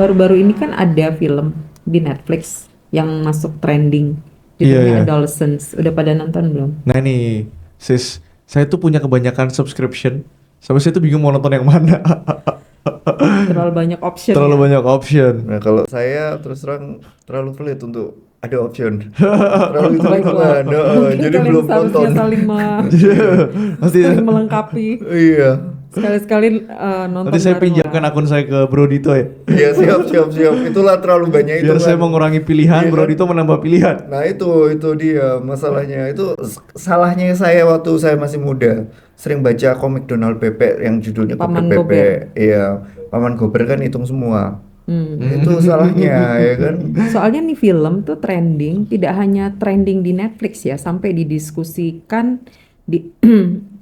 baru-baru ini kan ada film di Netflix yang masuk trending, judulnya Iya. Adolescence. Udah pada nonton belum? Nah nih, sis, saya tuh punya kebanyakan subscription, sampai saya tuh bingung mau nonton yang mana. Terlalu banyak option Terlalu ya. banyak option. Nah kalau saya terus terang terlalu pelit untuk ada option. Terlalu hitung-hitungan. Mungkin Jadi kalian belum seharusnya nonton. Nanti, saling melengkapi. Iya. Sekali-sekali nonton nanti saya bareng pinjamkan lah. akun saya ke Bro Dito ya. Iya siap. Itulah terlalu banyak Biar hitungan. saya mengurangi pilihan, Iya Bro kan? Dito menambah pilihan. Nah itu dia masalahnya. Itu salahnya saya waktu saya masih muda. Sering baca komik Donald Bebek yang judulnya Paman Gober Gober. Bebek. Iya, Paman Gober kan hitung semua. Itu salahnya ya kan. Soalnya nih film tuh trending, tidak hanya trending di Netflix ya, sampai didiskusikan di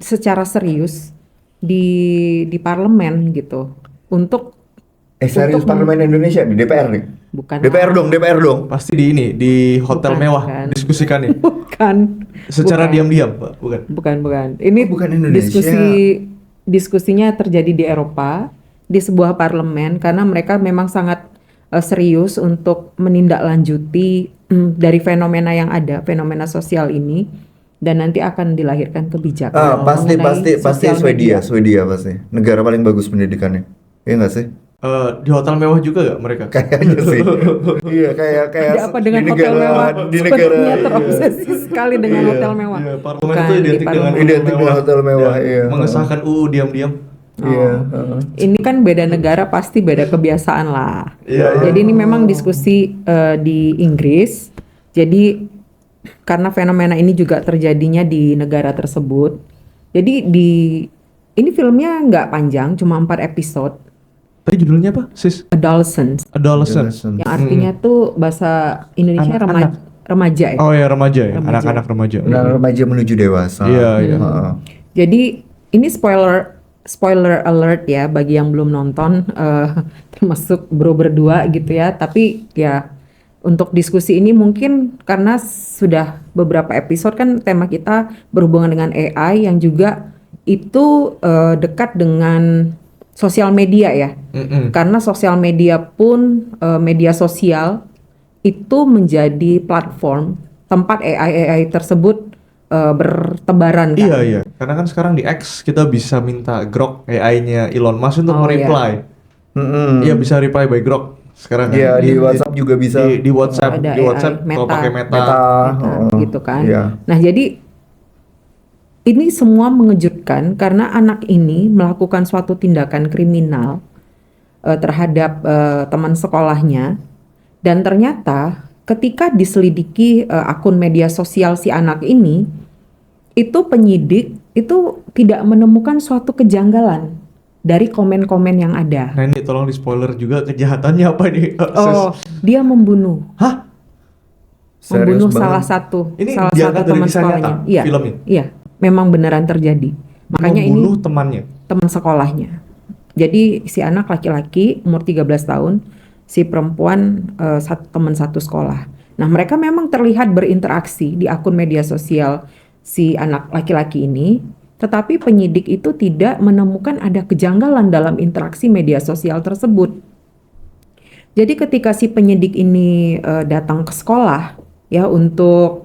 secara serius di parlemen gitu. Untuk Serius Parlemen Indonesia di DPR nih. bukan DPR dong. Pasti di hotel Bukan, mewah bukan. diskusikan ya. bukan Secara bukan. diam-diam, Pak, bukan. Bukan. Ini Oh, bukan Indonesia. diskusinya terjadi di Eropa, di sebuah parlemen, karena mereka memang sangat serius untuk menindaklanjuti dari fenomena yang ada, fenomena sosial ini, dan nanti akan dilahirkan kebijakan Pasti mengenai sosial media. Swedia pasti. Negara paling bagus pendidikannya. Iya nggak sih? Di hotel mewah juga gak mereka? Kayaknya sih. Iya kayak Ada apa dengan di hotel negara mewah? di negara Sepertinya terobsesi sekali dengan hotel mewah. Iya, parlemen Bukan, itu di identik dengan parlemen. Identik dengan hotel mewah, Dan iya. mengesahkan UU diam-diam. Iya. Ini kan beda negara, pasti beda kebiasaan lah. Iya. Jadi ini memang diskusi di Inggris. Jadi karena fenomena ini juga terjadinya di negara tersebut. Jadi ini filmnya nggak panjang, cuma 4 episode. Tadi judulnya apa, sis? Adolescence, Adolescent. yang artinya tuh bahasa Indonesia Anak-anak. remaja ya. Oh ya, remaja ya, Remaja. anak-anak remaja. Nah, remaja menuju dewasa. Iya. Heeh. Jadi ini spoiler alert ya bagi yang belum nonton, termasuk bro berdua gitu ya. Tapi ya untuk diskusi ini mungkin karena sudah beberapa episode kan tema kita berhubungan dengan AI yang juga itu dekat dengan sosial media ya. Karena sosial media pun media sosial itu menjadi platform tempat AI tersebut bertebaran kan. Iya. Karena kan sekarang di X kita bisa minta Grok AI-nya Elon Musk untuk Oh, mereply. Mm-mm. Iya, bisa reply by Grok sekarang kan. Iya, di WhatsApp juga bisa. Di WhatsApp, Ada di WhatsApp AI, kalau Meta. pakai Meta. Meta. gitu kan. Iya. Nah, jadi ini semua mengejutkan karena anak ini melakukan suatu tindakan kriminal terhadap teman sekolahnya, dan ternyata ketika diselidiki akun media sosial si anak ini, itu penyidik itu tidak menemukan suatu kejanggalan dari komen-komen yang ada. Nah ini tolong di spoiler juga kejahatannya apa nih? Oh, dia membunuh. Hah? Serius Membunuh banget. salah satu Ini salah diangkat satu dari teman kisah sekolahnya. nyata, Iya. filmnya? Iya, memang beneran terjadi. Makanya ini Membunuh temannya. teman sekolahnya. Jadi si anak laki-laki umur 13 tahun, si perempuan teman satu sekolah. Nah, mereka memang terlihat berinteraksi di akun media sosial si anak laki-laki ini, tetapi penyidik itu tidak menemukan ada kejanggalan dalam interaksi media sosial tersebut. Jadi ketika si penyidik ini datang ke sekolah ya untuk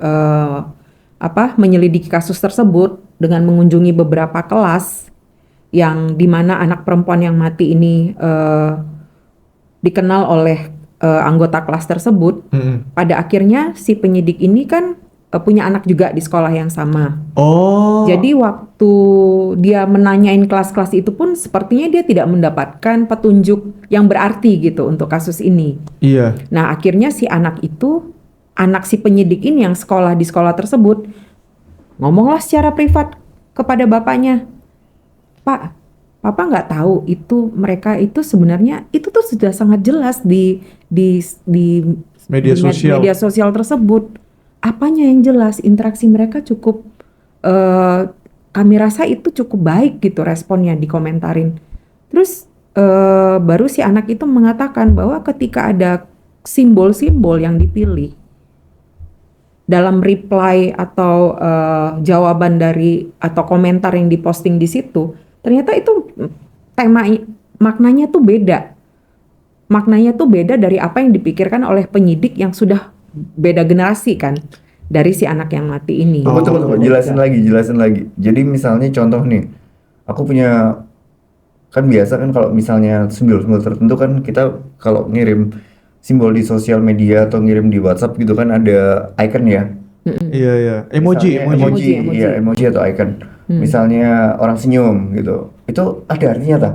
menyelidiki kasus tersebut dengan mengunjungi beberapa kelas yang dimana anak perempuan yang mati ini dikenal oleh anggota kelas tersebut. Pada akhirnya si penyidik ini kan punya anak juga di sekolah yang sama. Oh. Jadi waktu dia menanyain kelas-kelas itu pun sepertinya dia tidak mendapatkan petunjuk yang berarti gitu untuk kasus ini. Iya. Nah, akhirnya si anak itu, anak si penyidik ini yang sekolah di sekolah tersebut, ngomonglah secara privat kepada bapaknya, "Pak, Papa nggak tahu itu mereka itu sebenarnya itu tuh sudah sangat jelas di Media sosial. media sosial tersebut. Apanya yang jelas? Interaksi mereka cukup, kami rasa itu cukup baik gitu responnya dikomentarin." Terus baru si anak itu mengatakan bahwa ketika ada simbol-simbol yang dipilih dalam reply atau jawaban dari atau komentar yang diposting di situ, ternyata itu maknanya tuh beda. maknanya tuh beda dari apa yang dipikirkan oleh penyidik yang sudah beda generasi kan dari si anak yang mati ini. Tunggu, jelasin lagi. Jadi misalnya contoh nih, aku punya, kan biasa kan kalau misalnya simbol-simbol tertentu kan kita kalau ngirim simbol di sosial media atau ngirim di WhatsApp gitu kan ada icon ya. Iya iya. Emoji, Misalnya emoji. iya, emoji atau icon. Misalnya orang senyum gitu. Itu ada artinya tak?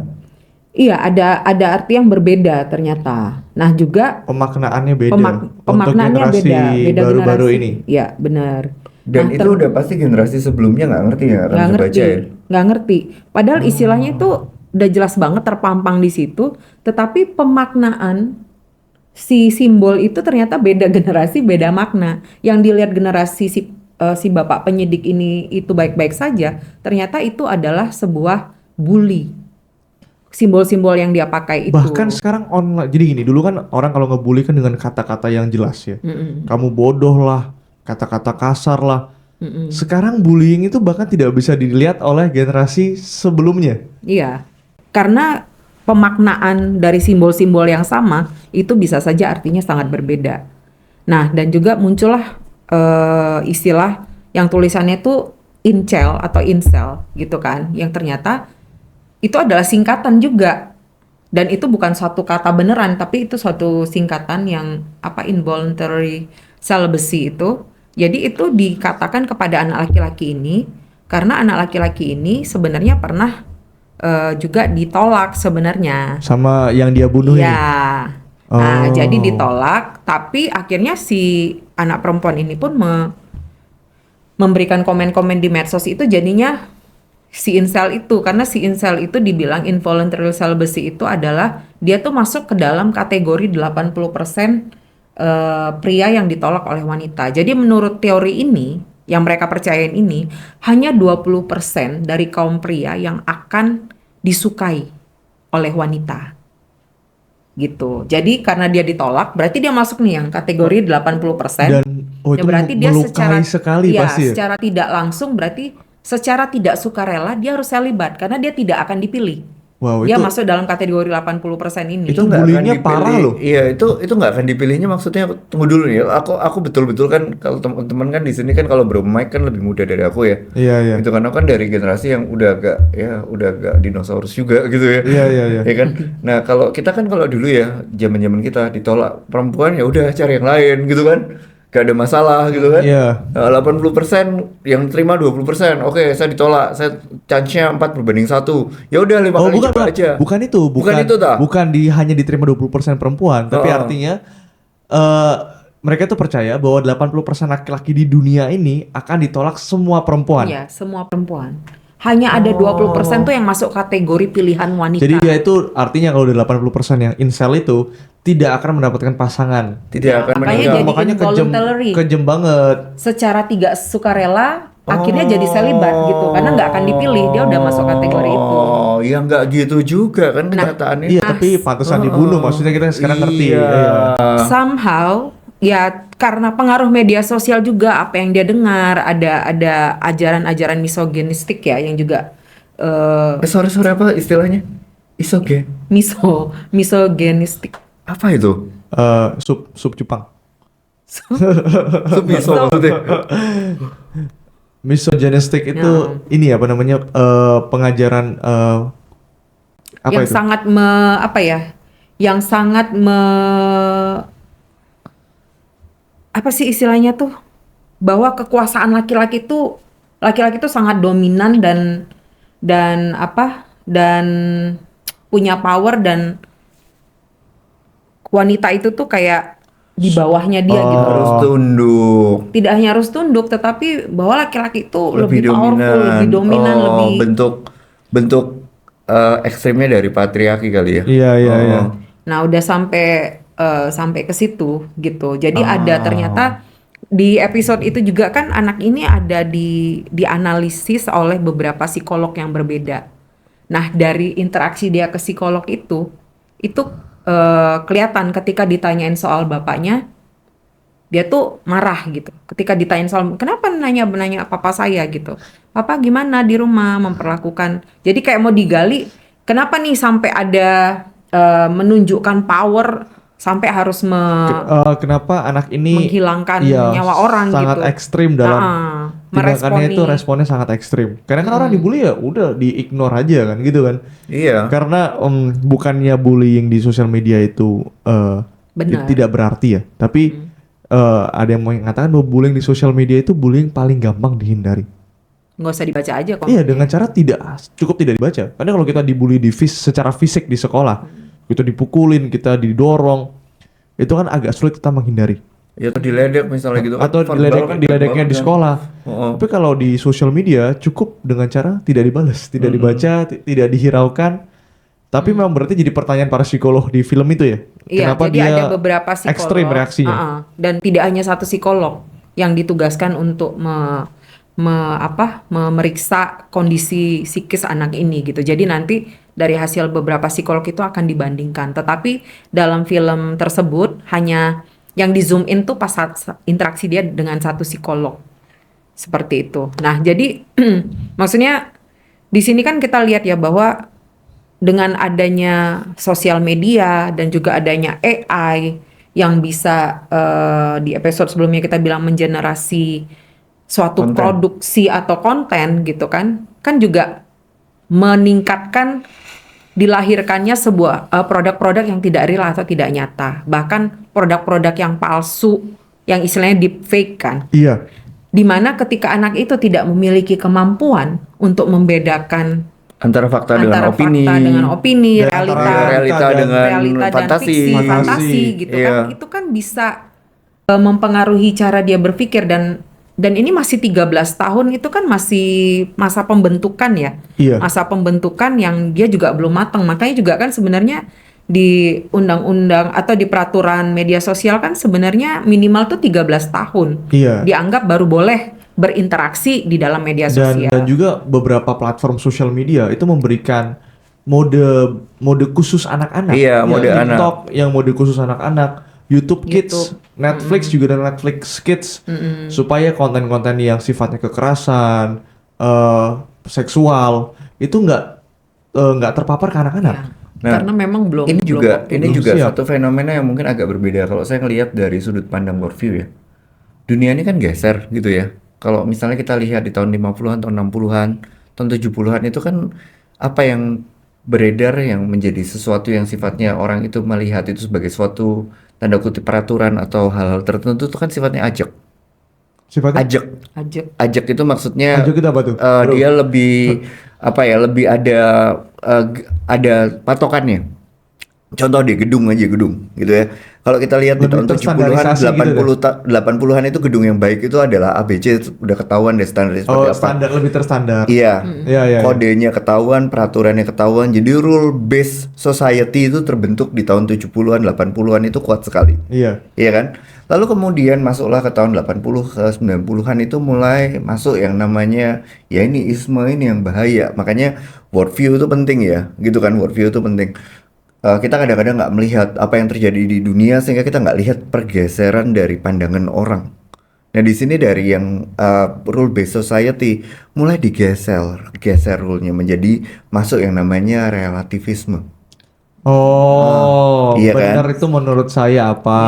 Iya, ada arti yang berbeda ternyata. Nah, juga Pemaknaannya beda. Untuk pemaknaannya generasi beda baru-baru generasi. ini. Iya, benar. Dan Nah, itu udah pasti generasi sebelumnya nggak ngerti ya, akan nggak bisa ngerti, baca ya. nggak ngerti. Padahal istilahnya itu udah jelas banget terpampang di situ, tetapi pemaknaan si simbol itu ternyata beda generasi, beda makna. Yang dilihat generasi si bapak penyidik ini itu baik-baik saja, ternyata itu adalah sebuah bully. Simbol-simbol yang dia pakai itu. Bahkan sekarang online. Jadi gini, dulu kan orang kalau ngebully kan dengan kata-kata yang jelas ya. Kamu bodoh lah, kata-kata kasar lah. Sekarang bullying itu bahkan tidak bisa dilihat oleh generasi sebelumnya. Iya, karena pemaknaan dari simbol-simbol yang sama itu bisa saja artinya sangat berbeda. Nah, dan juga muncullah istilah yang tulisannya itu incel atau incel gitu kan, yang ternyata itu adalah singkatan juga. Dan itu bukan suatu kata beneran, tapi itu suatu singkatan yang involuntary celibacy itu. Jadi itu dikatakan kepada anak laki-laki ini karena anak laki-laki ini sebenarnya pernah juga ditolak sebenarnya. Sama yang dia bunuh ini. Ya. Nah, Oh. jadi ditolak, tapi akhirnya si anak perempuan ini pun memberikan komen-komen di medsos itu jadinya si incel itu, karena si incel itu dibilang involuntary celibacy itu adalah dia tuh masuk ke dalam kategori 80% pria yang ditolak oleh wanita. Jadi menurut teori ini yang mereka percayain ini hanya 20% dari kaum pria yang akan disukai oleh wanita. Gitu. Jadi karena dia ditolak, berarti dia masuk nih yang kategori 80%. Dan Ya itu berarti dia melukai sekali ya, pasti ya. secara tidak langsung berarti secara tidak sukarela dia harus selibat karena dia tidak akan dipilih. Wow, Dia itu masuk dalam kategori 80% ini. Itu nggak akan bullyingnya parah dipilih. loh. Iya, itu nggak akan dipilihnya, maksudnya tunggu dulu nih. Aku betul-betul kan, kalau teman-teman kan di sini kan kalau bro Mike kan lebih muda dari aku ya. Iya iya. Itu kan aku kan dari generasi yang udah agak dinosaurus juga gitu ya. Iya iya iya. Ya kan. Nah, kalau kita kan kalau dulu ya, zaman-zaman kita ditolak perempuan ya udah cari yang lain gitu kan. Gak ada masalah gitu kan. Iya. 80% yang terima 20%. Oke, saya ditolak. Saya chance-nya 4/1. Ya udah 5 Oh kali bukan coba aja. bukan itu, Bukan itu tah? bukan hanya diterima 20% perempuan, tapi Oh. artinya mereka tuh percaya bahwa 80% laki-laki di dunia ini akan ditolak semua perempuan. Iya, semua perempuan. Hanya ada 20% tuh yang masuk kategori pilihan wanita. Jadi dia itu artinya kalau udah 80% yang incel itu tidak akan mendapatkan pasangan. Tidak akan makanya meninggal. jadi Makanya involuntary. kejem banget. Secara tidak sukarela akhirnya jadi selibat gitu karena nggak akan dipilih, dia udah masuk kategori itu. Oh, ya nggak gitu juga kan kenyataannya. Iya, tapi pantesan dibunuh. Maksudnya kita sekarang ngerti. Iya. Iya. Somehow ya karena pengaruh media sosial juga apa yang dia dengar, ada ajaran-ajaran misoginistik ya yang juga Sorry apa istilahnya? Isoge. misoginistik. Apa itu? Sup cupang. Itu miso maksudnya. Misogynistic itu ini apa namanya pengajaran apa yang itu? sangat yang sangat apa sih istilahnya tuh, bahwa kekuasaan laki-laki itu sangat dominan dan punya power, dan wanita itu tuh kayak di bawahnya dia gitu. Harus tunduk. Tidak hanya harus tunduk, tetapi bahwa laki-laki itu Lebih lebih powerful, lebih dominan, Oh, lebih bentuk ekstrimnya dari patriarki kali ya. Iya iya Oh. iya. Nah, udah sampai ke situ gitu. Jadi ada ternyata di episode itu juga kan anak ini ada dianalisis oleh beberapa psikolog yang berbeda. Nah, dari interaksi dia ke psikolog itu kelihatan ketika ditanyain soal bapaknya, dia tuh marah gitu. Ketika ditanyain soal kenapa nanya papa saya gitu. Papa gimana di rumah memperlakukan. Jadi kayak mau digali, kenapa nih sampai ada menunjukkan power sampai harus Kenapa anak ini menghilangkan iya, nyawa orang sangat gitu. ekstrim dalam tindakannya itu, Meresponi. responnya sangat ekstrim. Karena kan orang dibully ya udah di-ignore aja kan gitu kan. Iya. Karena bukannya bullying di sosial media itu Benar. tidak berarti ya, tapi ada yang mengatakan bahwa bullying di sosial media itu bullying paling gampang dihindari. Nggak usah dibaca aja kok. Iya, dengan cara cukup tidak dibaca. Karena kalau kita dibully secara fisik di sekolah, kita dipukulin, kita didorong, itu kan agak sulit kita menghindari. Ya atau diledek misalnya gitu kan. Atau Verbal kan diledeknya di banget kan. sekolah. Oh. Tapi kalau di sosial media cukup dengan cara tidak dibalas, tidak dibaca, tidak dihiraukan. Tapi memang berarti jadi pertanyaan para psikolog di film itu ya. Iya, Kenapa jadi dia ada beberapa psikolog ekstrim reaksinya? dan tidak hanya satu psikolog yang ditugaskan untuk memeriksa kondisi psikis anak ini gitu. Jadi nanti dari hasil beberapa psikolog itu akan dibandingkan. Tetapi dalam film tersebut hanya yang di zoom in tuh pas interaksi dia dengan satu psikolog. Seperti itu. Nah, jadi maksudnya di sini kan kita lihat ya bahwa dengan adanya sosial media dan juga adanya AI yang bisa di episode sebelumnya kita bilang mengenerasi suatu Konten. produksi atau konten gitu kan juga meningkatkan dilahirkannya sebuah produk-produk yang tidak real atau tidak nyata, bahkan produk-produk yang palsu yang istilahnya deepfake kan, Iya. dimana ketika anak itu tidak memiliki kemampuan untuk membedakan Antara fakta antara dengan opini. fakta dengan opini, Dan antara realita dan dengan realita dan fantasi. fiksi, fantasi gitu Iya. kan. Itu kan bisa mempengaruhi cara dia berpikir dan ini masih 13 tahun, itu kan masih masa pembentukan ya. Iya. Masa pembentukan yang dia juga belum matang. Makanya juga kan sebenarnya di undang-undang atau di peraturan media sosial kan sebenarnya minimal tuh 13 tahun. Iya. Dianggap baru boleh berinteraksi di dalam media sosial. Dan juga beberapa platform sosial media itu memberikan mode khusus anak-anak. Iya, mode TikTok yang mode khusus anak-anak, YouTube Kids, YouTube. Netflix juga dan Netflix Kids, supaya konten-konten yang sifatnya kekerasan, seksual itu nggak terpapar ke anak-anak. Ya, Nah, karena memang belum ini juga belum siap. satu fenomena yang mungkin agak berbeda kalau saya ngelihat dari sudut pandang worldview ya. Dunia ini kan geser gitu ya. Kalau misalnya kita lihat di tahun 50-an, tahun 60-an, tahun 70-an itu kan apa yang beredar yang menjadi sesuatu yang sifatnya orang itu melihat itu sebagai suatu tanda kutip peraturan atau hal-hal tertentu itu kan sifatnya ajak. Sifatnya aja. Ajak itu maksudnya Ajak itu apa tuh? dia lebih apa ya, lebih ada patokannya. Contoh di gedung gitu ya. Kalau kita lihat di Lebih tahun 70-an, terstandarisasi gitu 80-an itu gedung yang baik itu adalah ABC, udah ketahuan deh standarnya seperti apa. standar lebih terstandar. Iya. Iya. Kodenya ketahuan, peraturannya ketahuan. Jadi rule based society itu terbentuk di tahun 70-an, 80-an itu kuat sekali. Iya. Iya kan? Lalu kemudian masuklah ke tahun 80 ke 90-an itu mulai masuk yang namanya ya ini isme ini yang bahaya. Makanya worldview itu penting ya, gitu kan, worldview itu penting. Kita kadang-kadang nggak melihat apa yang terjadi di dunia sehingga kita nggak lihat pergeseran dari pandangan orang. Nah di sini dari yang rule based society mulai geser rule-nya menjadi masuk yang namanya relativisme. Iya benar kan? itu menurut saya apa?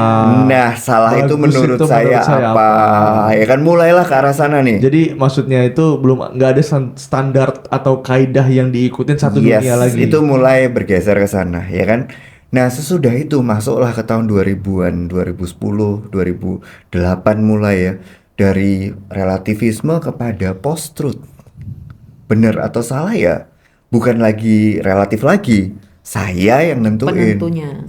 Nah salah itu Bagus menurut itu saya menurut saya apa? Ya kan mulailah ke arah sana nih. Jadi maksudnya itu nggak ada standar atau kaidah yang diikutin satu dunia lagi. Itu mulai bergeser ke sana, ya kan? Nah, sesudah itu masuklah ke tahun 2000-an, 2010, 2008 mulai ya. Dari relativisme kepada post-truth. Benar atau salah ya? Bukan lagi relatif lagi. Saya yang nentuin. Penentunya.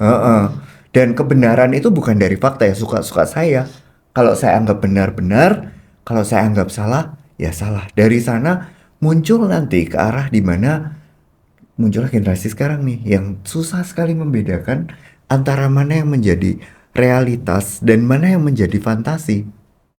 Dan kebenaran itu bukan dari fakta ya, suka-suka saya. Kalau saya anggap benar-benar, kalau saya anggap salah, ya salah. Dari sana muncul nanti ke arah di mana muncullah generasi sekarang nih yang susah sekali membedakan antara mana yang menjadi realitas dan mana yang menjadi fantasi.